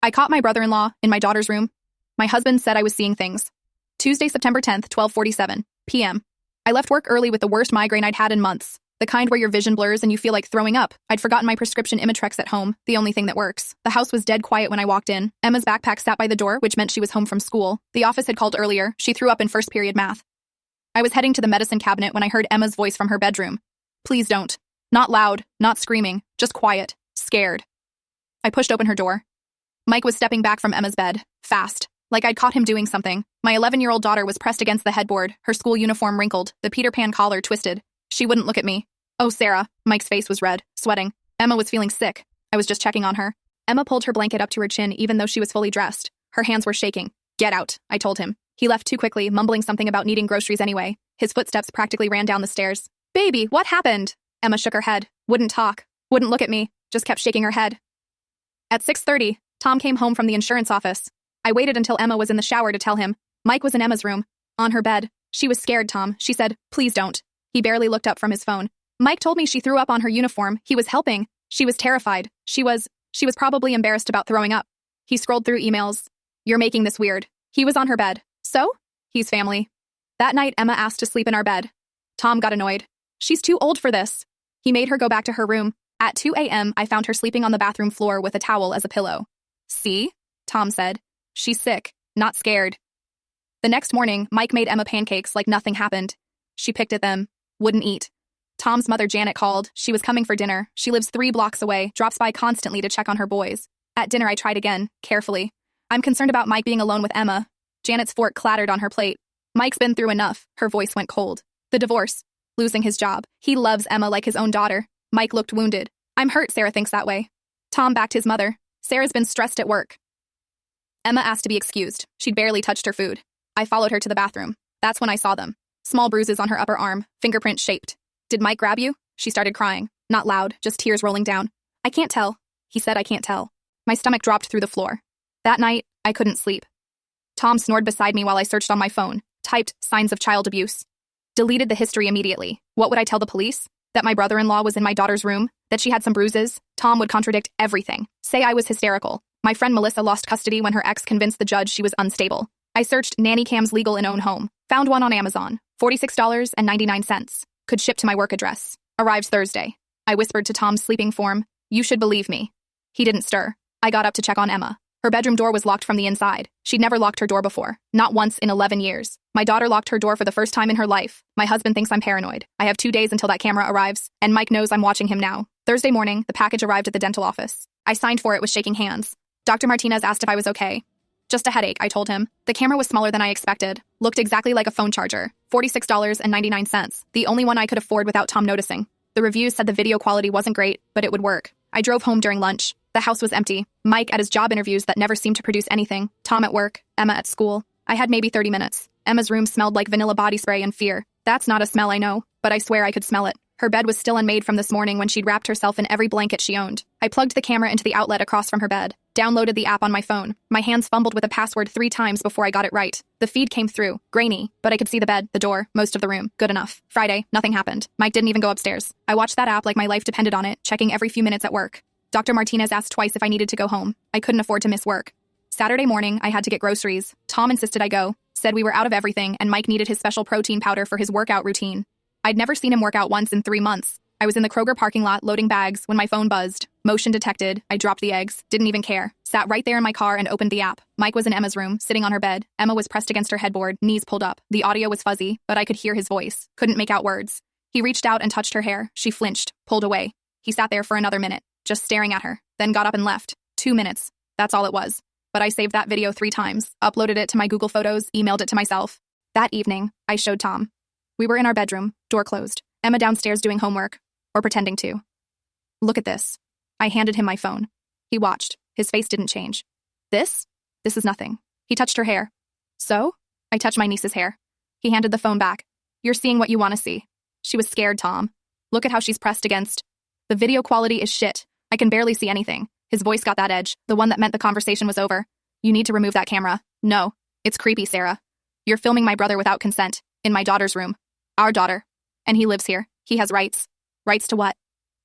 I caught my brother-in-law in my daughter's room. My husband said I was seeing things. Tuesday, September 10th, 12:47 p.m. I left work early with the worst migraine I'd had in months. The kind where your vision blurs and you feel like throwing up. I'd forgotten my prescription Imitrex at home, the only thing that works. The house was dead quiet when I walked in. Emma's backpack sat by the door, which meant she was home from school. The office had called earlier. She threw up in first period math. I was heading to the medicine cabinet when I heard Emma's voice from her bedroom. Please don't. Not loud, not screaming, just quiet, scared. I pushed open her door. Mike was stepping back from Emma's bed, fast, like I'd caught him doing something. My 11-year-old daughter was pressed against the headboard, her school uniform wrinkled, the Peter Pan collar twisted. She wouldn't look at me. Oh, Sarah. Mike's face was red, sweating. Emma was feeling sick. I was just checking on her. Emma pulled her blanket up to her chin even though she was fully dressed. Her hands were shaking. Get out, I told him. He left too quickly, mumbling something about needing groceries anyway. His footsteps practically ran down the stairs. Baby, what happened? Emma shook her head, wouldn't talk, wouldn't look at me, just kept shaking her head. At 6:30, Tom came home from the insurance office. I waited until Emma was in the shower to tell him. Mike was in Emma's room, on her bed. She was scared, Tom. She said, please don't. He barely looked up from his phone. Mike told me she threw up on her uniform. He was helping. She was terrified. She was probably embarrassed about throwing up. He scrolled through emails. You're making this weird. He was on her bed. So? He's family. That night, Emma asked to sleep in our bed. Tom got annoyed. She's too old for this. He made her go back to her room. At 2 a.m., I found her sleeping on the bathroom floor with a towel as a pillow. See? Tom said. She's sick, not scared. The next morning, Mike made Emma pancakes like nothing happened. She picked at them, wouldn't eat. Tom's mother, Janet, called. She was coming for dinner. She lives 3 blocks away, drops by constantly to check on her boys. At dinner, I tried again, carefully. I'm concerned about Mike being alone with Emma. Janet's fork clattered on her plate. Mike's been through enough. Her voice went cold. The divorce. Losing his job. He loves Emma like his own daughter. Mike looked wounded. I'm hurt Sarah thinks that way. Tom backed his mother. Sarah's been stressed at work. Emma asked to be excused. She'd barely touched her food. I followed her to the bathroom. That's when I saw them. Small bruises on her upper arm, fingerprint shaped. Did Mike grab you? She started crying. Not loud, just tears rolling down. I can't tell. He said I can't tell. My stomach dropped through the floor. That night, I couldn't sleep. Tom snored beside me while I searched on my phone, typed signs of child abuse. Deleted the history immediately. What would I tell the police? That my brother-in-law was in my daughter's room? That she had some bruises? Tom would contradict everything. Say I was hysterical. My friend Melissa lost custody when her ex convinced the judge she was unstable. I searched nanny cams legal in own home. Found one on Amazon. $46.99. Could ship to my work address. Arrives Thursday. I whispered to Tom's sleeping form, you should believe me. He didn't stir. I got up to check on Emma. Her bedroom door was locked from the inside. She'd never locked her door before. Not once in 11 years. My daughter locked her door for the first time in her life. My husband thinks I'm paranoid. I have 2 days until that camera arrives, and Mike knows I'm watching him now. Thursday morning, the package arrived at the dental office. I signed for it with shaking hands. Dr. Martinez asked if I was okay. Just a headache, I told him. The camera was smaller than I expected. Looked exactly like a phone charger. $46.99. The only one I could afford without Tom noticing. The reviews said the video quality wasn't great, but it would work. I drove home during lunch. The house was empty. Mike at his job interviews that never seemed to produce anything. Tom at work. Emma at school. I had maybe 30 minutes. Emma's room smelled like vanilla body spray and fear. That's not a smell I know, but I swear I could smell it. Her bed was still unmade from this morning when she'd wrapped herself in every blanket she owned. I plugged the camera into the outlet across from her bed. Downloaded the app on my phone. My hands fumbled with a password 3 times before I got it right. The feed came through, grainy, but I could see the bed, the door, most of the room. Good enough. Friday, nothing happened. Mike didn't even go upstairs. I watched that app like my life depended on it, checking every few minutes at work. Dr. Martinez asked twice if I needed to go home. I couldn't afford to miss work. Saturday morning, I had to get groceries. Tom insisted I go. Said we were out of everything and Mike needed his special protein powder for his workout routine. I'd never seen him work out once in 3 months. I was in the Kroger parking lot loading bags when my phone buzzed. Motion detected. I dropped the eggs. Didn't even care. Sat right there in my car and opened the app. Mike was in Emma's room, sitting on her bed. Emma was pressed against her headboard, knees pulled up. The audio was fuzzy, but I could hear his voice. Couldn't make out words. He reached out and touched her hair. She flinched, pulled away. He sat there for another minute, just staring at her, then got up and left. 2 minutes. That's all it was. But I saved that video 3 times, uploaded it to my Google Photos, emailed it to myself. That evening, I showed Tom. We were in our bedroom, door closed. Emma downstairs doing homework. Or pretending to. Look at this. I handed him my phone. He watched. His face didn't change. This? This is nothing. He touched her hair. So? I touched my niece's hair. He handed the phone back. You're seeing what you want to see. She was scared, Tom. Look at how she's pressed against. The video quality is shit. I can barely see anything. His voice got that edge, the one that meant the conversation was over. You need to remove that camera. No. It's creepy, Sarah. You're filming my brother without consent. In my daughter's room. Our daughter. And he lives here. He has rights. Rights to what?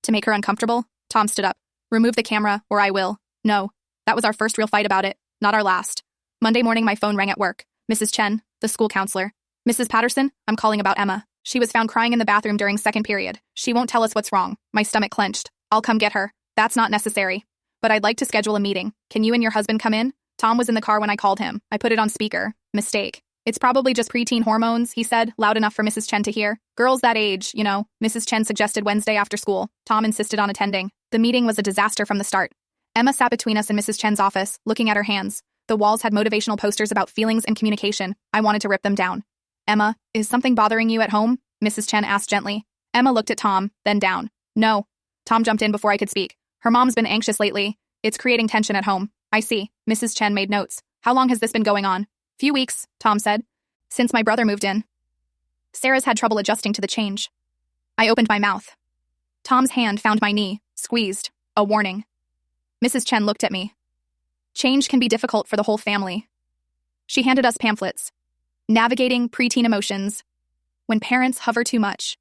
To make her uncomfortable? Tom stood up. Remove the camera, or I will. No. That was our first real fight about it, not our last. Monday morning, my phone rang at work. Mrs. Chen, the school counselor. Mrs. Patterson, I'm calling about Emma. She was found crying in the bathroom during second period. She won't tell us what's wrong. My stomach clenched. I'll come get her. That's not necessary. But I'd like to schedule a meeting. Can you and your husband come in? Tom was in the car when I called him. I put it on speaker. Mistake. It's probably just preteen hormones, he said, loud enough for Mrs. Chen to hear. Girls that age, you know. Mrs. Chen suggested Wednesday after school. Tom insisted on attending. The meeting was a disaster from the start. Emma sat between us in Mrs. Chen's office, looking at her hands. The walls had motivational posters about feelings and communication. I wanted to rip them down. Emma, is something bothering you at home? Mrs. Chen asked gently. Emma looked at Tom, then down. No. Tom jumped in before I could speak. Her mom's been anxious lately. It's creating tension at home. I see. Mrs. Chen made notes. How long has this been going on? Few weeks, Tom said. Since my brother moved in. Sarah's had trouble adjusting to the change. I opened my mouth. Tom's hand found my knee, squeezed. A warning. Mrs. Chen looked at me. Change can be difficult for the whole family. She handed us pamphlets. Navigating preteen emotions. When parents hover too much.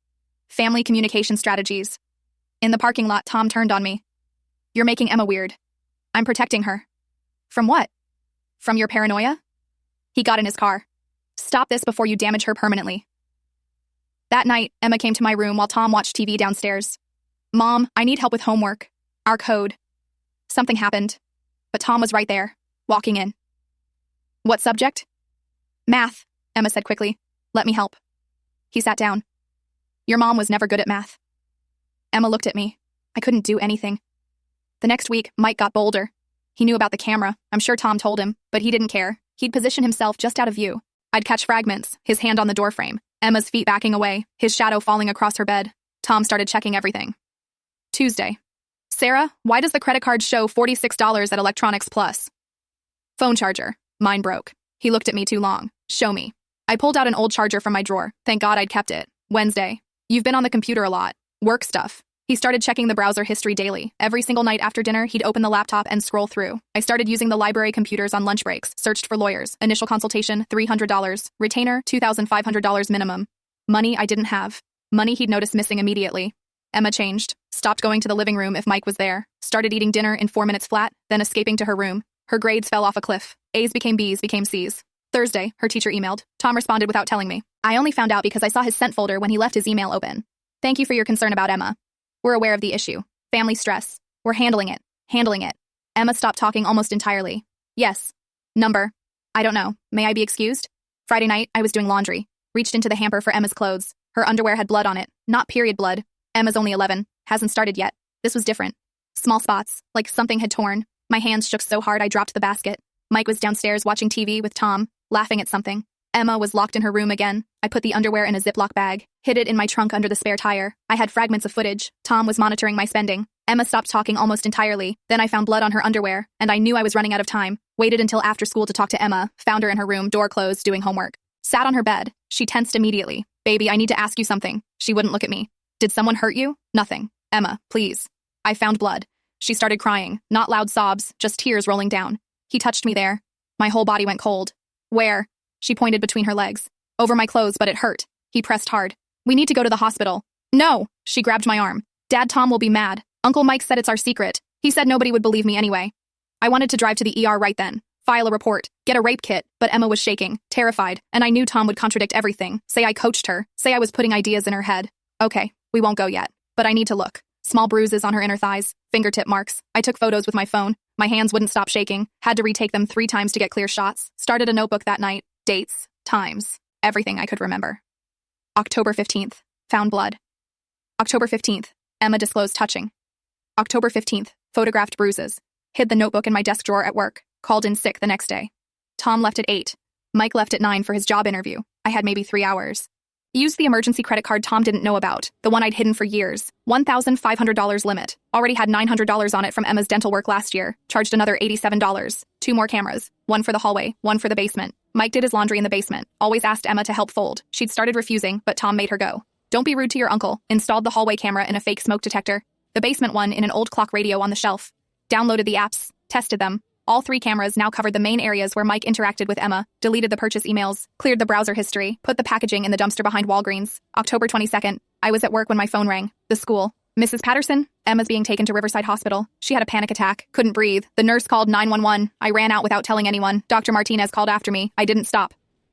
Family communication strategies. In the parking lot, Tom turned on me. You're making Emma weird. I'm protecting her. From what? From your paranoia? He got in his car. Stop this before you damage her permanently. That night, Emma came to my room while Tom watched TV downstairs. Mom, I need help with homework. Our code. Something happened. But Tom was right there, walking in. What subject? Math, Emma said quickly. Let me help. He sat down. Your mom was never good at math. Emma looked at me. I couldn't do anything. The next week, Mike got bolder. He knew about the camera. I'm sure Tom told him, but he didn't care. He'd position himself just out of view. I'd catch fragments, his hand on the doorframe, Emma's feet backing away, his shadow falling across her bed. Tom started checking everything. Tuesday. Sarah, why does the credit card show $46 at Electronics Plus? Phone charger. Mine broke. He looked at me too long. Show me. I pulled out an old charger from my drawer. Thank God I'd kept it. Wednesday. You've been on the computer a lot. Work stuff. He started checking the browser history daily. Every single night after dinner, he'd open the laptop and scroll through. I started using the library computers on lunch breaks, searched for lawyers. Initial consultation, $300. Retainer, $2,500 minimum. Money I didn't have. Money he'd noticed missing immediately. Emma changed. Stopped going to the living room if Mike was there. Started eating dinner in 4 minutes flat, then escaping to her room. Her grades fell off a cliff. A's became B's became C's. Thursday, her teacher emailed. Tom responded without telling me. I only found out because I saw his sent folder when he left his email open. Thank you for your concern about Emma. We're aware of the issue. Family stress. We're handling it. Handling it. Emma stopped talking almost entirely. Yes. Number. I don't know. May I be excused? Friday night, I was doing laundry. Reached into the hamper for Emma's clothes. Her underwear had blood on it. Not period blood. Emma's only 11. Hasn't started yet. This was different. Small spots, like something had torn. My hands shook so hard I dropped the basket. Mike was downstairs watching TV with Tom, laughing at something. Emma was locked in her room again. I put the underwear in a Ziploc bag, hid it in my trunk under the spare tire. I had fragments of footage. Tom was monitoring my spending. Emma stopped talking almost entirely. Then I found blood on her underwear, and I knew I was running out of time. Waited until after school to talk to Emma, found her in her room, door closed, doing homework. Sat on her bed. She tensed immediately. Baby, I need to ask you something. She wouldn't look at me. Did someone hurt you? Nothing. Emma, please. I found blood. She started crying, not loud sobs, just tears rolling down. He touched me there. My whole body went cold. Where? She pointed between her legs. Over my clothes, but it hurt. He pressed hard. We need to go to the hospital. No! She grabbed my arm. Dad Tom will be mad. Uncle Mike said it's our secret. He said nobody would believe me anyway. I wanted to drive to the ER right then. File a report. Get a rape kit. But Emma was shaking, terrified, and I knew Tom would contradict everything. Say I coached her. Say I was putting ideas in her head. Okay, we won't go yet. But I need to look. Small bruises on her inner thighs. Fingertip marks. I took photos with my phone. My hands wouldn't stop shaking. Had to retake them 3 times to get clear shots. Started a notebook that night. Dates. Times. Everything I could remember. October 15th. Found blood. October 15th. Emma disclosed touching. October 15th. Photographed bruises. Hid the notebook in my desk drawer at work. Called in sick the next day. Tom left at 8. Mike left at 9 for his job interview. I had maybe 3 hours. Used the emergency credit card Tom didn't know about, the one I'd hidden for years. $1,500 limit. Already had $900 on it from Emma's dental work last year. Charged another $87. 2 more cameras. 1 for the hallway, 1 for the basement. Mike did his laundry in the basement. Always asked Emma to help fold. She'd started refusing, but Tom made her go. Don't be rude to your uncle. Installed the hallway camera in a fake smoke detector. The basement one in an old clock radio on the shelf. Downloaded the apps. Tested them. All 3 cameras now covered the main areas where Mike interacted with Emma, deleted the purchase emails, cleared the browser history, put the packaging in the dumpster behind Walgreens. October 22nd. I was at work when my phone rang. The school. Mrs. Patterson, Emma's being taken to Riverside Hospital. She had a panic attack, couldn't breathe. The nurse called 911. I ran out without telling anyone. Dr. Martinez called after me. I didn't stop.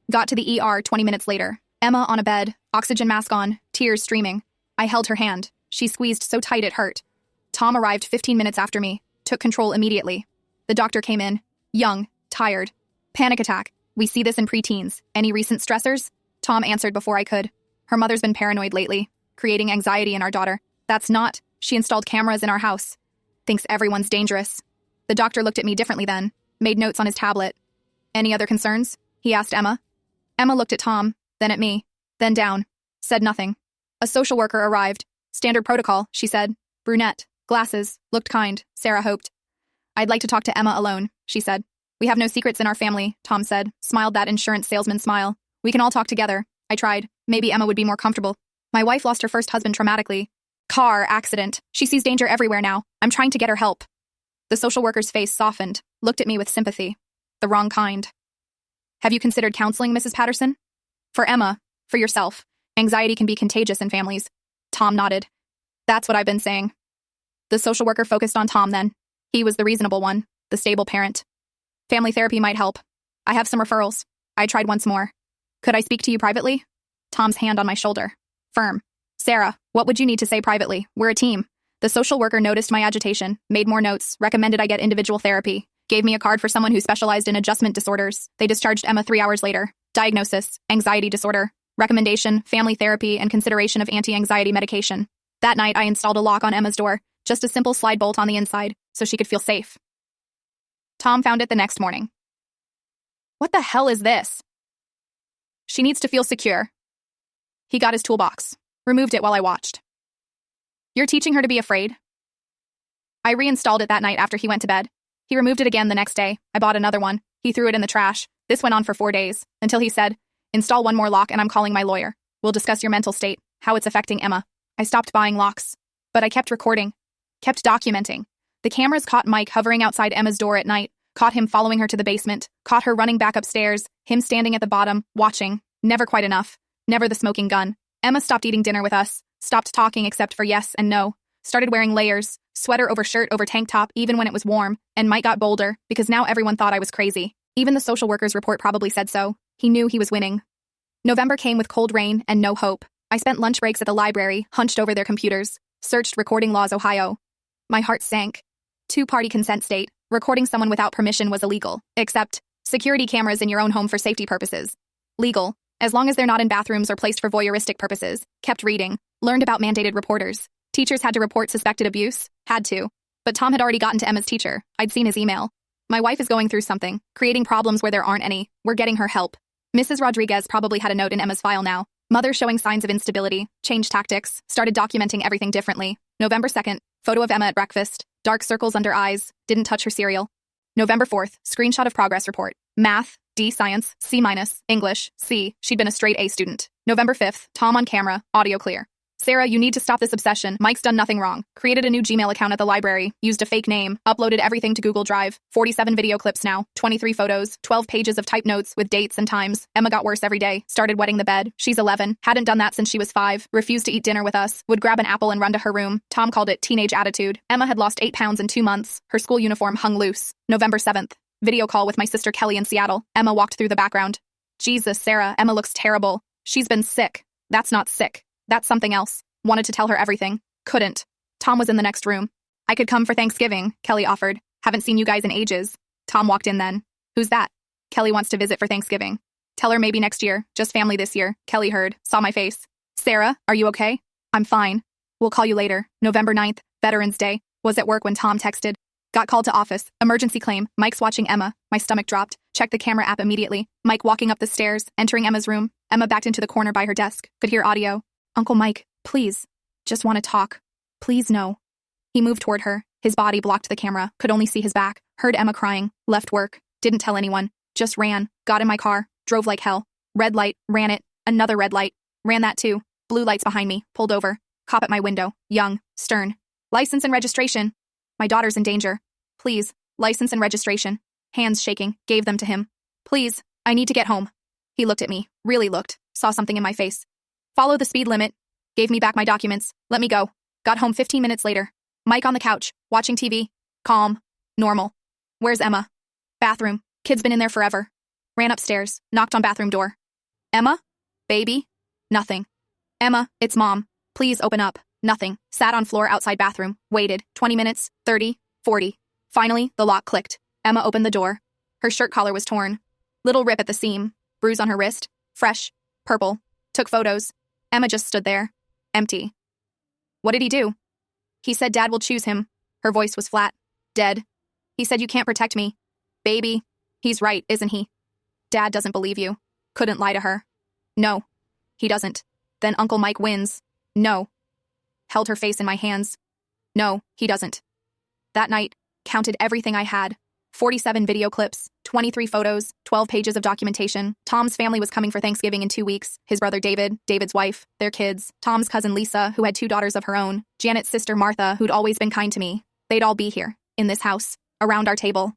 Got to the ER 20 minutes later. Emma on a bed, oxygen mask on, tears streaming. I held her hand. She squeezed so tight it hurt. Tom arrived 15 minutes after me, took control immediately. The doctor came in, young, tired. Panic attack. We see this in preteens. Any recent stressors? Tom answered before I could. Her mother's been paranoid lately, creating anxiety in our daughter. That's not. She installed cameras in our house. Thinks everyone's dangerous. The doctor looked at me differently then, made notes on his tablet. Any other concerns? He asked Emma. Emma looked at Tom, then at me, then down. Said nothing. A social worker arrived. Standard protocol, she said. Brunette, glasses, looked kind, Sarah hoped. I'd like to talk to Emma alone, she said. We have no secrets in our family, Tom said, smiled that insurance salesman smile. We can all talk together. I tried. Maybe Emma would be more comfortable. My wife lost her first husband traumatically. Car accident. She sees danger everywhere now. I'm trying to get her help. The social worker's face softened, looked at me with sympathy. The wrong kind. Have you considered counseling, Mrs. Patterson? For Emma, for yourself. Anxiety can be contagious in families. Tom nodded. That's what I've been saying. The social worker focused on Tom then. He was the reasonable one, the stable parent. Family therapy might help. I have some referrals. I tried once more. Could I speak to you privately? Tom's hand on my shoulder. Firm. Sarah, what would you need to say privately? We're a team. The social worker noticed my agitation, made more notes, recommended I get individual therapy, gave me a card for someone who specialized in adjustment disorders. They discharged Emma 3 hours later. Diagnosis, anxiety disorder. Recommendation, family therapy, and consideration of anti-anxiety medication. That night, I installed a lock on Emma's door, just a simple slide bolt on the inside, so she could feel safe. Tom found it the next morning. What the hell is this? She needs to feel secure. He got his toolbox, removed it while I watched. You're teaching her to be afraid? I reinstalled it that night after he went to bed. He removed it again the next day. I bought another one. He threw it in the trash. This went on for 4 days, until he said, install one more lock and I'm calling my lawyer. We'll discuss your mental state, how it's affecting Emma. I stopped buying locks. But I kept recording, kept documenting. The cameras caught Mike hovering outside Emma's door at night, caught him following her to the basement, caught her running back upstairs, him standing at the bottom, watching. Never quite enough. Never the smoking gun. Emma stopped eating dinner with us, stopped talking except for yes and no, started wearing layers, sweater over shirt over tank top even when it was warm, and Mike got bolder because now everyone thought I was crazy. Even the social worker's report probably said so. He knew he was winning. November came with cold rain and no hope. I spent lunch breaks at the library, hunched over their computers, searched Recording Laws Ohio. My heart sank. 2-party consent state. Recording someone without permission was illegal, except security cameras in your own home for safety purposes. Legal, as long as they're not in bathrooms or placed for voyeuristic purposes. Kept reading. Learned about mandated reporters. Teachers had to report suspected abuse. Had to. But Tom had already gotten to Emma's teacher. I'd seen his email. My wife is going through something, creating problems where there aren't any. We're getting her help. Mrs. Rodriguez probably had a note in Emma's file now. Mother showing signs of instability, changed tactics, started documenting everything differently. November 2nd, photo of Emma at breakfast, dark circles under eyes, didn't touch her cereal. November 4th, screenshot of progress report. Math, D science, C-, English, C, she'd been a straight A student. November 5th, Tom on camera, audio clear. Sarah, you need to stop this obsession. Mike's done nothing wrong. Created a new Gmail account at the library, used a fake name, uploaded everything to Google Drive. 47 video clips now, 23 photos, 12 pages of typed notes with dates and times. Emma got worse every day, started wetting the bed. She's 11, hadn't done that since she was 5, refused to eat dinner with us, would grab an apple and run to her room. Tom called it teenage attitude. Emma had lost 8 pounds in 2 months. Her school uniform hung loose. November 7th, video call with my sister Kelly in Seattle. Emma walked through the background. Jesus, Sarah, Emma looks terrible. She's been sick. That's not sick. That's something else. Wanted to tell her everything. Couldn't. Tom was in the next room. I could come for Thanksgiving, Kelly offered. Haven't seen you guys in ages. Tom walked in then. Who's that? Kelly wants to visit for Thanksgiving. Tell her maybe next year, just family this year. Kelly heard, saw my face. Sarah, are you okay? I'm fine. We'll call you later. November 9th, Veterans Day. Was at work when Tom texted. Got called to office. Emergency claim. Mike's watching Emma. My stomach dropped. Checked the camera app immediately. Mike walking up the stairs, entering Emma's room. Emma backed into the corner by her desk. Could hear audio. Uncle Mike, please. Just want to talk. Please no. He moved toward her. His body blocked the camera. Could only see his back. Heard Emma crying. Left work. Didn't tell anyone. Just ran. Got in my car. Drove like hell. Red light. Ran it. Another red light. Ran that too. Blue lights behind me. Pulled over. Cop at my window. Young. Stern. License and registration. My daughter's in danger. Please. License and registration. Hands shaking. Gave them to him. Please. I need to get home. He looked at me. Really looked. Saw something in my face. Follow the speed limit. Gave me back my documents. Let me go. Got home 15 minutes later. Mike on the couch, watching TV. Calm. Normal. Where's Emma? Bathroom. Kid's been in there forever. Ran upstairs, knocked on bathroom door. Emma? Baby? Nothing. Emma, it's Mom. Please open up. Nothing. Sat on floor outside bathroom. Waited. 20 minutes. 30. 40. Finally, the lock clicked. Emma opened the door. Her shirt collar was torn. Little rip at the seam. Bruise on her wrist. Fresh. Purple. Took photos. Emma just stood there. Empty. What did he do? He said Dad will choose him. Her voice was flat. Dead. He said you can't protect me. Baby. He's right, isn't he? Dad doesn't believe you. Couldn't lie to her. No. He doesn't. Then Uncle Mike wins. No. Held her face in my hands. No, he doesn't. That night, counted everything I had. 47 video clips, 23 photos, 12 pages of documentation. Tom's family was coming for Thanksgiving in 2 weeks. His brother David, David's wife, their kids, Tom's cousin Lisa, who had 2 daughters of her own, Janet's sister Martha, who'd always been kind to me. They'd all be here, in this house, around our table.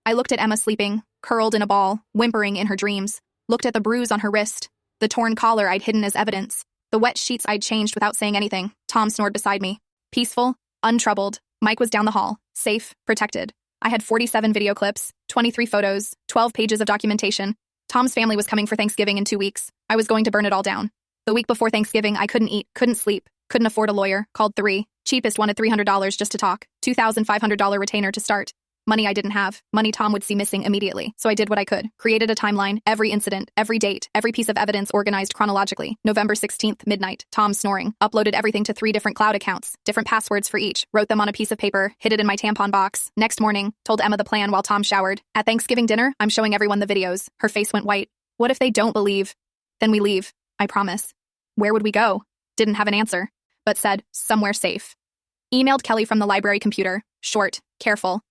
I looked at Emma sleeping, curled in a ball, whimpering in her dreams. Looked at the bruise on her wrist, the torn collar I'd hidden as evidence, the wet sheets I'd changed without saying anything. Tom snored beside me. Peaceful, untroubled. Mike was down the hall, safe, protected. I had 47 video clips, 23 photos, 12 pages of documentation. Tom's family was coming for Thanksgiving in 2 weeks. I was going to burn it all down. The week before Thanksgiving, I couldn't eat, couldn't sleep, couldn't afford a lawyer, called 3. Cheapest wanted $300 just to talk, $2,500 retainer to start. Money I didn't have, money Tom would see missing immediately, so I did what I could. Created a timeline, every incident, every date, every piece of evidence organized chronologically. November 16th, midnight, Tom snoring. Uploaded everything to 3 different cloud accounts, different passwords for each. Wrote them on a piece of paper, hid it in my tampon box. Next morning, told Emma the plan while Tom showered. At Thanksgiving dinner, I'm showing everyone the videos. Her face went white. What if they don't believe? Then we leave, I promise. Where would we go? Didn't have an answer, but said, somewhere safe. Emailed Kelly from the library computer. Short, careful.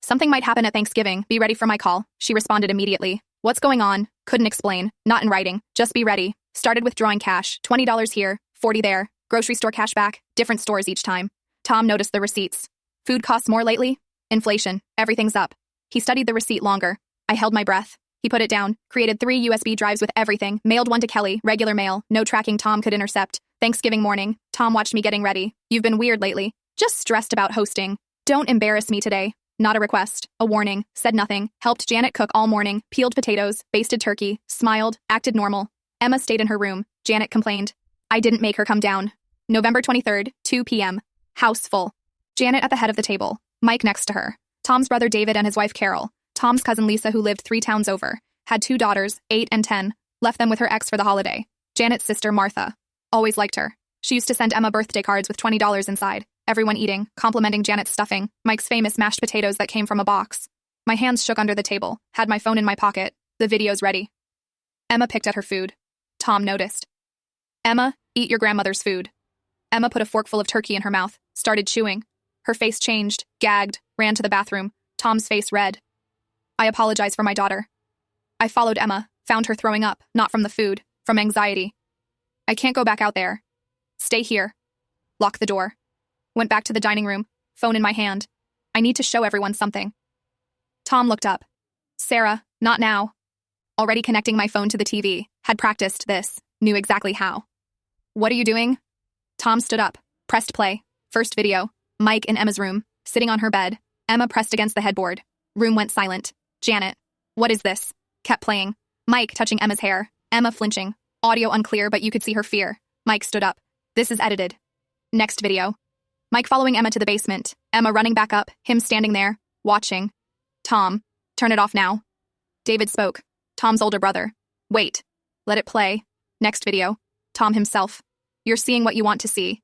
Something might happen at Thanksgiving. Be ready for my call. She responded immediately. What's going on? Couldn't explain. Not in writing. Just be ready. Started withdrawing cash. $20 here, $40 there. Grocery store cash back. Different stores each time. Tom noticed the receipts. Food costs more lately? Inflation. Everything's up. He studied the receipt longer. I held my breath. He put it down. Created 3 USB drives with everything. Mailed one to Kelly. Regular mail. No tracking Tom could intercept. Thanksgiving morning. Tom watched me getting ready. You've been weird lately. Just stressed about hosting. Don't embarrass me today. Not a request, a warning, said nothing, helped Janet cook all morning, peeled potatoes, basted turkey, smiled, acted normal. Emma stayed in her room. Janet complained. I didn't make her come down. November 23rd, 2 p.m. House full. Janet at the head of the table, Mike next to her. Tom's brother David and his wife Carol. Tom's cousin Lisa, who lived 3 towns over. Had 2 daughters, 8 and 10. Left them with her ex for the holiday. Janet's sister Martha. Always liked her. She used to send Emma birthday cards with $20 inside. Everyone eating, complimenting Janet's stuffing, Mike's famous mashed potatoes that came from a box. My hands shook under the table, had my phone in my pocket, the videos ready. Emma picked at her food. Tom noticed. Emma, eat your grandmother's food. Emma put a forkful of turkey in her mouth, started chewing. Her face changed, gagged, ran to the bathroom, Tom's face red. I apologize for my daughter. I followed Emma, found her throwing up, not from the food, from anxiety. I can't go back out there. Stay here. Lock the door. Went back to the dining room, phone in my hand. I need to show everyone something. Tom looked up. Sarah, not now. Already connecting my phone to the TV, had practiced this, knew exactly how. What are you doing? Tom stood up, pressed play. First video, Mike in Emma's room, sitting on her bed. Emma pressed against the headboard. Room went silent. Janet, what is this? Kept playing. Mike touching Emma's hair. Emma flinching. Audio unclear, but you could see her fear. Mike stood up. This is edited. Next video. Mike following Emma to the basement. Emma running back up, him standing there, watching. Tom, turn it off now. David spoke. Tom's older brother. Wait. Let it play. Next video. Tom himself. You're seeing what you want to see.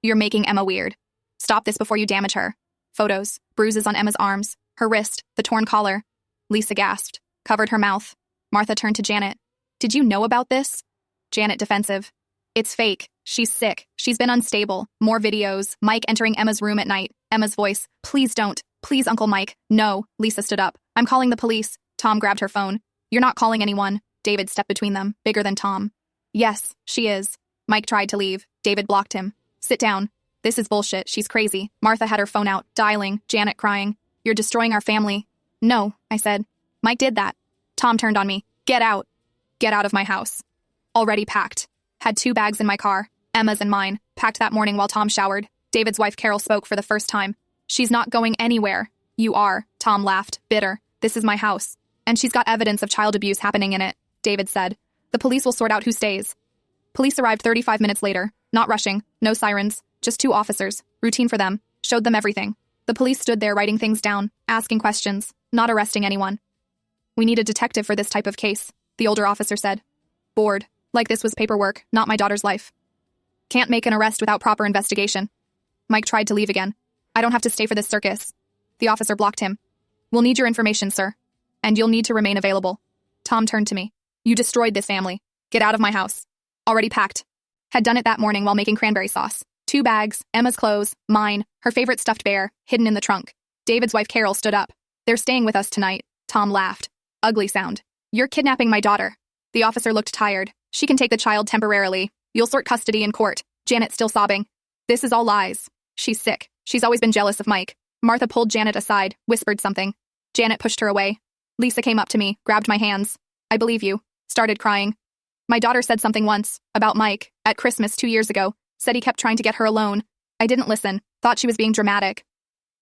You're making Emma weird. Stop this before you damage her. Photos. Bruises on Emma's arms. Her wrist. The torn collar. Lisa gasped. Covered her mouth. Martha turned to Janet. Did you know about this? Janet defensive. It's fake. She's sick. She's been unstable. More videos. Mike entering Emma's room at night. Emma's voice. Please don't. Please, Uncle Mike. No. Lisa stood up. I'm calling the police. Tom grabbed her phone. You're not calling anyone. David stepped between them, bigger than Tom. Yes, she is. Mike tried to leave. David blocked him. Sit down. This is bullshit. She's crazy. Martha had her phone out, dialing. Janet crying. You're destroying our family. No, I said. Mike did that. Tom turned on me. Get out. Get out of my house. Already packed. Had 2 bags in my car. Emma's and mine. Packed that morning while Tom showered. David's wife Carol spoke for the first time. She's not going anywhere. You are, Tom laughed, bitter. This is my house. And she's got evidence of child abuse happening in it, David said. The police will sort out who stays. Police arrived 35 minutes later, not rushing, no sirens, just 2 officers, routine for them, showed them everything. The police stood there writing things down, asking questions, not arresting anyone. We need a detective for this type of case, the older officer said. Bored, like this was paperwork, not my daughter's life. Can't make an arrest without proper investigation. Mike tried to leave again. I don't have to stay for this circus. The officer blocked him. We'll need your information, sir. And you'll need to remain available. Tom turned to me. You destroyed this family. Get out of my house. Already packed. Had done it that morning while making cranberry sauce. 2 bags, Emma's clothes, mine, her favorite stuffed bear, hidden in the trunk. David's wife Carol stood up. They're staying with us tonight. Tom laughed. Ugly sound. You're kidnapping my daughter. The officer looked tired. She can take the child temporarily. You'll sort custody in court. Janet still sobbing. This is all lies. She's sick. She's always been jealous of Mike. Martha pulled Janet aside, whispered something. Janet pushed her away. Lisa came up to me, grabbed my hands. I believe you. Started crying. My daughter said something once, about Mike, at Christmas 2 years ago, said he kept trying to get her alone. I didn't listen, thought she was being dramatic.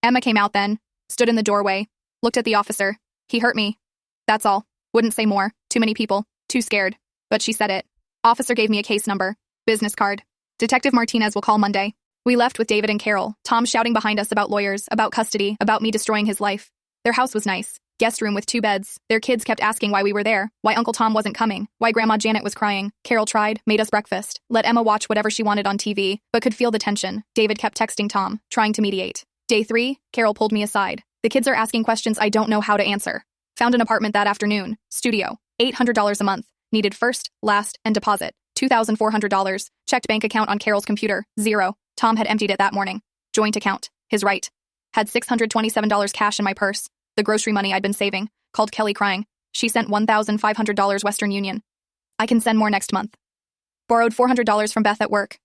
Emma came out then, stood in the doorway, looked at the officer. He hurt me. That's all. Wouldn't say more. Too many people. Too scared. But she said it. Officer gave me a case number. Business card. Detective Martinez will call Monday. We left with David and Carol, Tom shouting behind us about lawyers, about custody, about me destroying his life. Their house was nice. Guest room with 2 beds. Their kids kept asking why we were there, why Uncle Tom wasn't coming, why Grandma Janet was crying. Carol tried, made us breakfast, let Emma watch whatever she wanted on TV, but could feel the tension. David kept texting Tom, trying to mediate. Day 3, Carol pulled me aside. The kids are asking questions I don't know how to answer. Found an apartment that afternoon. Studio. $800 a month. Needed first, last, and deposit. $2,400. Checked bank account on Carol's computer. 0. Tom had emptied it that morning. Joint account. His right. Had $627 cash in my purse. The grocery money I'd been saving. Called Kelly crying. She sent $1,500 Western Union. I can send more next month. Borrowed $400 from Beth at work.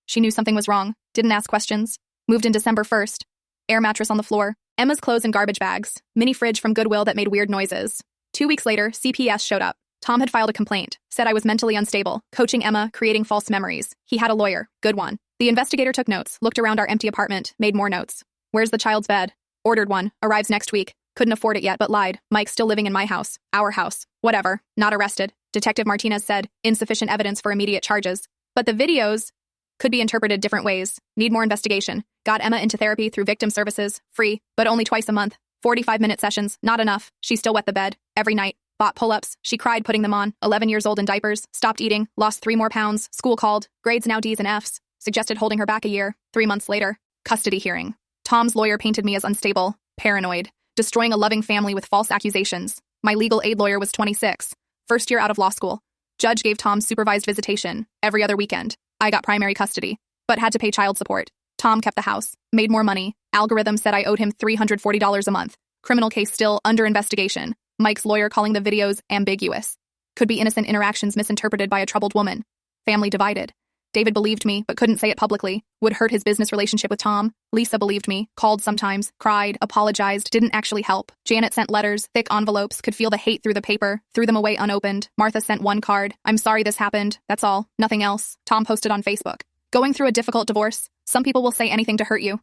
She knew something was wrong. Didn't ask questions. Moved in December 1st. Air mattress on the floor. Emma's clothes in garbage bags. Mini fridge from Goodwill that made weird noises. 2 weeks later, CPS showed up. Tom had filed a complaint. Said I was mentally unstable. Coaching Emma, creating false memories. He had a lawyer. Good one. The investigator took notes. Looked around our empty apartment. Made more notes. Where's the child's bed? Ordered one. Arrives next week. Couldn't afford it yet, but lied. Mike's still living in my house. Our house. Whatever. Not arrested. Detective Martinez said, insufficient evidence for immediate charges. But the videos could be interpreted different ways. Need more investigation. Got Emma into therapy through victim services. Free, but only twice a month. 45-minute sessions. Not enough. She still wet the bed. Every night. Bought pull-ups. She cried putting them on. 11 years old in diapers. Stopped eating. Lost 3 more pounds. School called. Grades now D's and F's. Suggested holding her back a year. 3 months later. Custody hearing. Tom's lawyer painted me as unstable. Paranoid. Destroying a loving family with false accusations. My legal aid lawyer was 26. First year out of law school. Judge gave Tom supervised visitation. Every other weekend. I got primary custody. But had to pay child support. Tom kept the house. Made more money. Algorithm said I owed him $340 a month. Criminal case still under investigation. Mike's lawyer calling the videos ambiguous. Could be innocent interactions misinterpreted by a troubled woman. Family divided. David believed me, but couldn't say it publicly. Would hurt his business relationship with Tom. Lisa believed me, called sometimes, cried, apologized, didn't actually help. Janet sent letters, thick envelopes, could feel the hate through the paper, threw them away unopened. Martha sent one card. I'm sorry this happened. That's all. Nothing else. Tom posted on Facebook. Going through a difficult divorce. Some people will say anything to hurt you.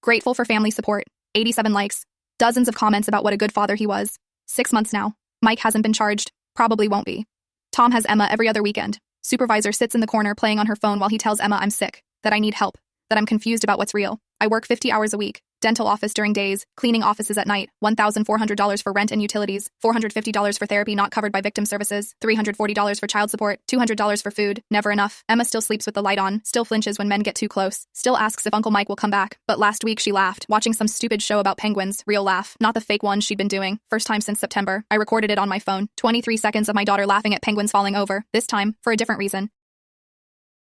Grateful for family support. 87 likes. Dozens of comments about what a good father he was. 6 months now. Mike hasn't been charged. Probably won't be. Tom has Emma every other weekend. Supervisor sits in the corner playing on her phone while he tells Emma I'm sick, that I need help, that I'm confused about what's real. I work 50 hours a week. Dental office during days, cleaning offices at night, $1,400 for rent and utilities, $450 for therapy not covered by victim services, $340 for child support, $200 for food, never enough. Emma still sleeps with the light on, still flinches when men get too close, still asks if Uncle Mike will come back. But last week she laughed, watching some stupid show about penguins, real laugh, not the fake one she'd been doing. First time since September. I recorded it on my phone. 23 seconds of my daughter laughing at penguins falling over, this time, for a different reason.